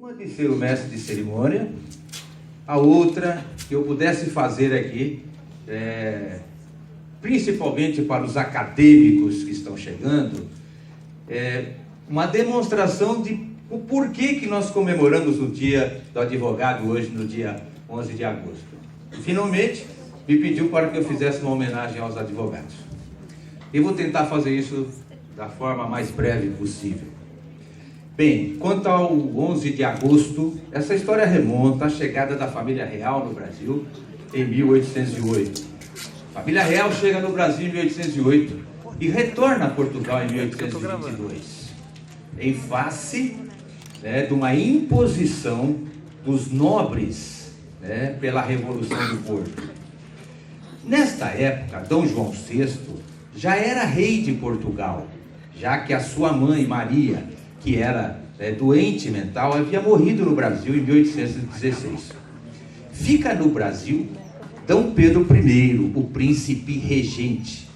Uma de ser o mestre de cerimônia, a outra que eu pudesse fazer aqui, principalmente para os acadêmicos que estão chegando, uma demonstração de o porquê que nós comemoramos o Dia do Advogado hoje, no dia 11 de agosto. Finalmente, me pediu para que eu fizesse uma homenagem aos advogados. Eu vou tentar fazer isso da forma mais breve possível. Bem, quanto ao 11 de agosto, essa história remonta à chegada da família real no Brasil em 1808. A família real chega no Brasil em 1808 e retorna a Portugal em 1822, em face de uma imposição dos nobres pela Revolução do Porto. Nesta época, Dom João VI já era rei de Portugal, já que a sua mãe, Maria, que era doente mental, havia morrido no Brasil em 1816. Fica no Brasil Dom Pedro I, o príncipe regente.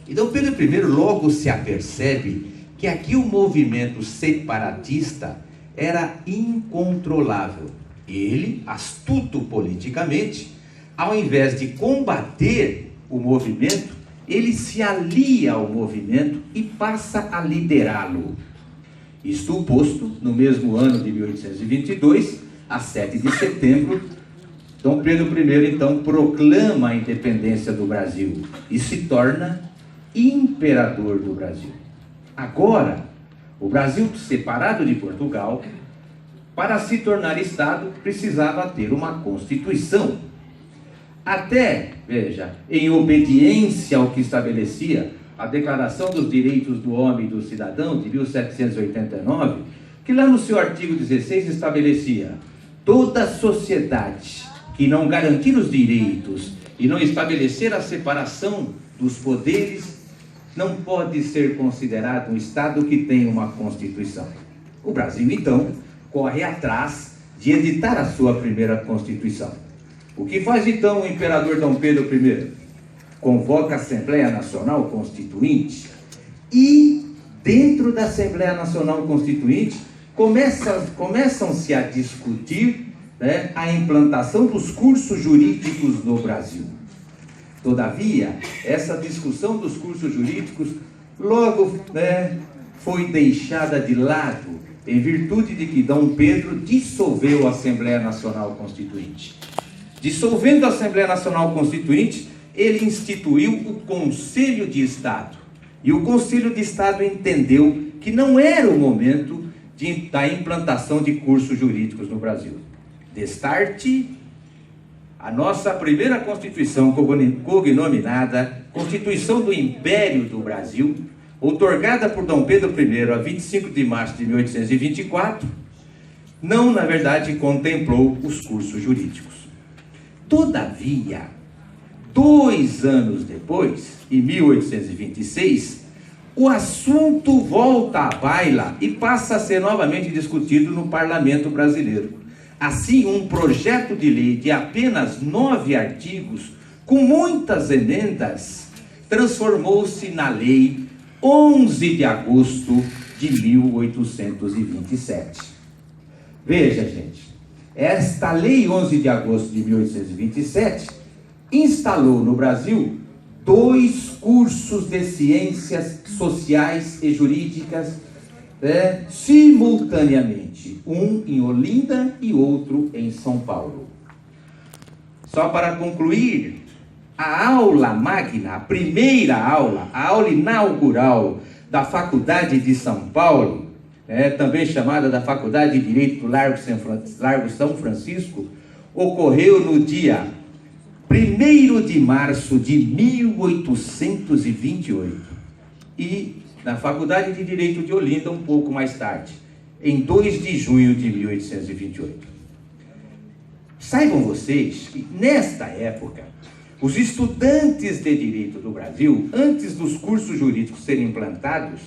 E Dom Pedro I logo se apercebe que aqui o movimento separatista era incontrolável. Ele, astuto politicamente, ao invés de combater o movimento, ele se alia ao movimento e passa a liderá-lo. Isto posto, no mesmo ano de 1822, a 7 de setembro, Dom Pedro I, então, proclama a independência do Brasil e se torna imperador do Brasil. Agora, o Brasil, separado de Portugal, para se tornar Estado, precisava ter uma Constituição. Até, veja, em obediência ao que estabelecia a Declaração dos Direitos do Homem e do Cidadão, de 1789, que lá no seu artigo 16 estabelecia: toda sociedade que não garantir os direitos e não estabelecer a separação dos poderes, não pode ser considerado um Estado que tem uma Constituição. O Brasil, então, corre atrás de editar a sua primeira Constituição. O que faz, então, o imperador Dom Pedro I? Convoca a Assembleia Nacional Constituinte e, dentro da Assembleia Nacional Constituinte, começam-se a discutir a implantação dos cursos jurídicos no Brasil. Todavia, essa discussão dos cursos jurídicos logo foi deixada de lado, em virtude de que Dom Pedro dissolveu a Assembleia Nacional Constituinte. Dissolvendo a Assembleia Nacional Constituinte, ele instituiu o Conselho de Estado. E o Conselho de Estado entendeu que não era o momento da implantação de cursos jurídicos no Brasil. Destarte, a nossa primeira Constituição, cognominada Constituição do Império do Brasil, outorgada por Dom Pedro I a 25 de março de 1824, não, na verdade, contemplou os cursos jurídicos. Todavia, 2 anos depois, em 1826, o assunto volta à baila e passa a ser novamente discutido no Parlamento brasileiro. Assim, um projeto de lei de apenas 9 artigos, com muitas emendas, transformou-se na Lei 11 de agosto de 1827. Veja, gente, esta Lei 11 de agosto de 1827 instalou no Brasil 2 cursos de ciências sociais e jurídicas simultaneamente, um em Olinda e outro em São Paulo. Só para concluir, a aula magna, a primeira aula, a aula inaugural da Faculdade de São Paulo, também chamada da Faculdade de Direito do Largo São Francisco, ocorreu no dia 1º de março de 1828 e na Faculdade de Direito de Olinda um pouco mais tarde, em 2 de junho de 1828. Saibam vocês que nesta época, os estudantes de Direito do Brasil, antes dos cursos jurídicos serem implantados,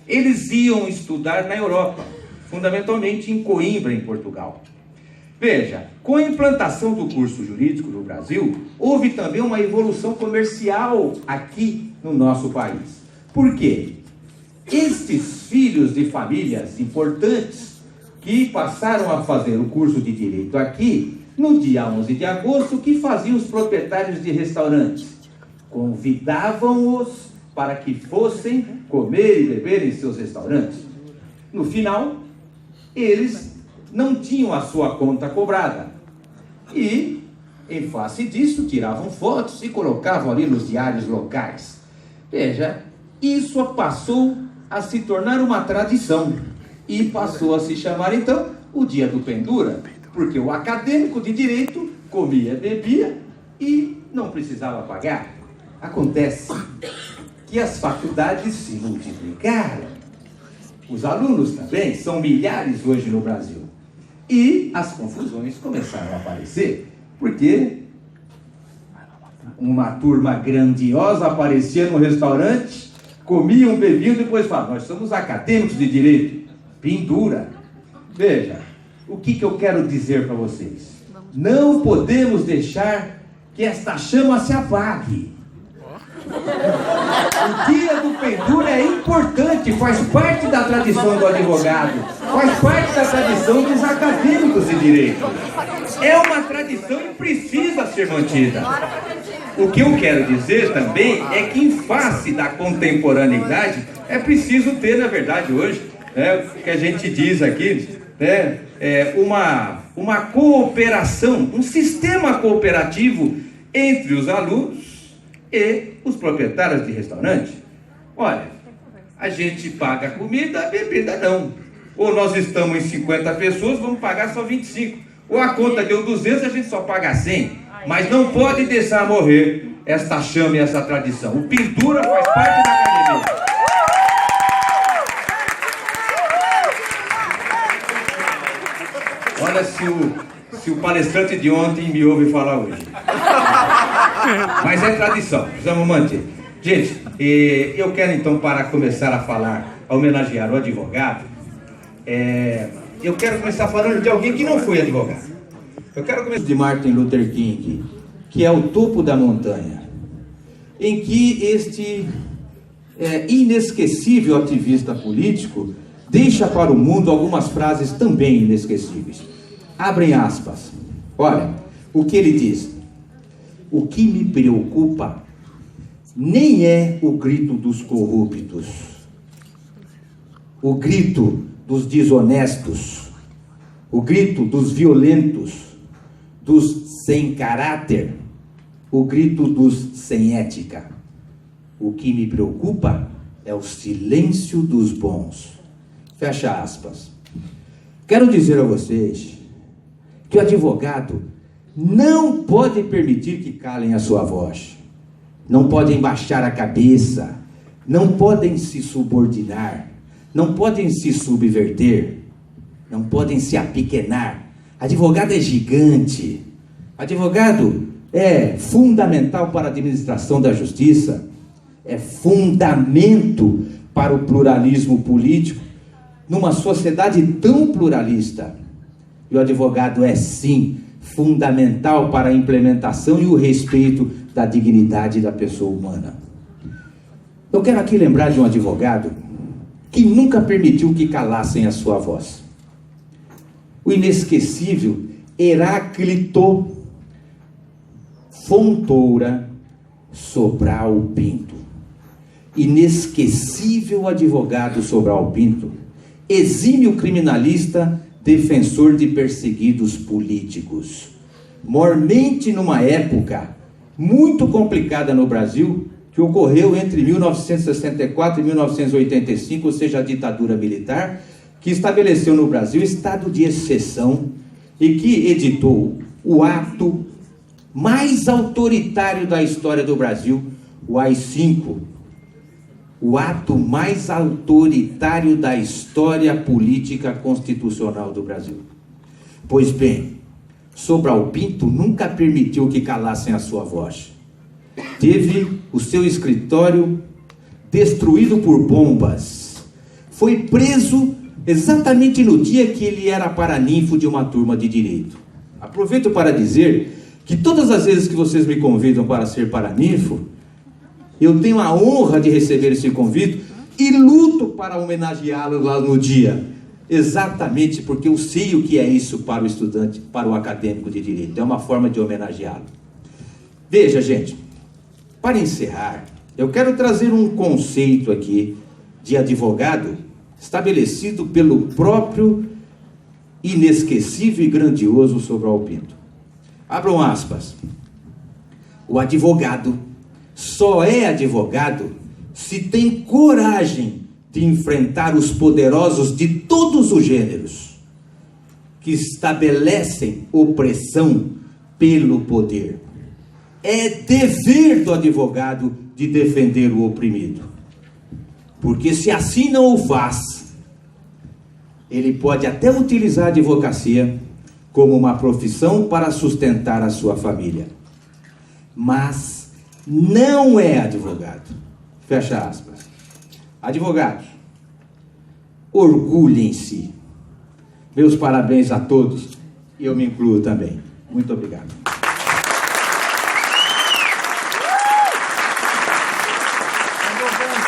eles iam estudar na Europa, fundamentalmente em Coimbra, em Portugal. Veja, com a implantação do curso jurídico no Brasil, houve também uma evolução comercial aqui no nosso país. Por quê? Estes filhos de famílias importantes que passaram a fazer o curso de Direito aqui no dia 11 de agosto, o que faziam os proprietários de restaurantes? Convidavam-os para que fossem comer e beber em seus restaurantes. No final, eles não tinham a sua conta cobrada. E, em face disso, tiravam fotos e colocavam ali nos diários locais. Veja, isso passou a se tornar uma tradição. E passou a se chamar, então, o Dia do Pendura, porque o acadêmico de direito comia, bebia e não precisava pagar. Acontece que as faculdades se multiplicaram. Os alunos também são milhares hoje no Brasil. E as confusões começaram a aparecer, porque uma turma grandiosa aparecia no restaurante, comiam, bebiam, depois falavam, nós somos acadêmicos de direito. Pendura. Veja, o que eu quero dizer para vocês? Não podemos deixar que esta chama se apague. O Dia do Pendura é importante, faz parte da tradição do advogado, faz parte da tradição dos acadêmicos de direito. É uma tradição e precisa ser mantida. O que eu quero dizer também é que, em face da contemporaneidade, é preciso ter, na verdade, hoje, o que a gente diz aqui, uma cooperação, um sistema cooperativo entre os alunos e os proprietários de restaurante. Olha, a gente paga comida, a bebida não. Ou nós estamos em 50 pessoas, vamos pagar só 25. Ou a conta deu 200, a gente só paga 100. Mas não pode deixar morrer esta chama e essa tradição. O Pintura faz parte da academia. Olha se o palestrante de ontem me ouve falar hoje. Mas é tradição, precisamos manter. Gente, eu quero então, para começar a falar, a homenagear o advogado, eu quero começar falando de alguém que não foi advogado. Eu quero começar de Martin Luther King, que é o topo da montanha, em que este inesquecível ativista político deixa para o mundo algumas frases também inesquecíveis. Abrem aspas. Olha, o que ele diz: o que me preocupa nem é o grito dos corruptos, o grito dos desonestos, o grito dos violentos, dos sem caráter, o grito dos sem ética. O que me preocupa é o silêncio dos bons. Fecha aspas. Quero dizer a vocês que o advogado não pode permitir que calem a sua voz. Não podem baixar a cabeça, não podem se subordinar, não podem se subverter, não podem se apequenar. Advogado é gigante. Advogado é fundamental para a administração da justiça, é fundamento para o pluralismo político numa sociedade tão pluralista. E o advogado é, sim, fundamental para a implementação e o respeito da dignidade da pessoa humana. Eu quero aqui lembrar de um advogado que nunca permitiu que calassem a sua voz. O inesquecível Heráclito Fontoura Sobral Pinto. Inesquecível advogado Sobral Pinto, exímio criminalista, defensor de perseguidos políticos. Mormente numa época muito complicada no Brasil, que ocorreu entre 1964 e 1985, ou seja, a ditadura militar, que estabeleceu no Brasil estado de exceção e que editou o ato mais autoritário da história do Brasil, o AI-5, o ato mais autoritário da história política constitucional do Brasil. Pois bem, Sobral Pinto nunca permitiu que calassem a sua voz. Teve o seu escritório destruído por bombas. Foi preso exatamente no dia que ele era paraninfo de uma turma de direito. Aproveito para dizer que todas as vezes que vocês me convidam para ser paraninfo, eu tenho a honra de receber esse convite e luto para homenageá-lo lá no dia. exatamente porque eu sei o que é isso para o estudante, para o acadêmico de direito. É uma forma de homenageá-lo. Veja, gente, para encerrar, eu quero trazer um conceito aqui de advogado estabelecido pelo próprio inesquecível e grandioso Sobral Pinto. Abram aspas. O advogado só é advogado se tem coragem de enfrentar os poderosos de todos os gêneros que estabelecem opressão pelo poder. É dever do advogado de defender o oprimido. Porque se assim não o faz, ele pode até utilizar a advocacia como uma profissão para sustentar a sua família. Mas não é advogado. Fecha aspas. Advogados, orgulhem-se. Meus parabéns a todos, e eu me incluo também. Muito obrigado.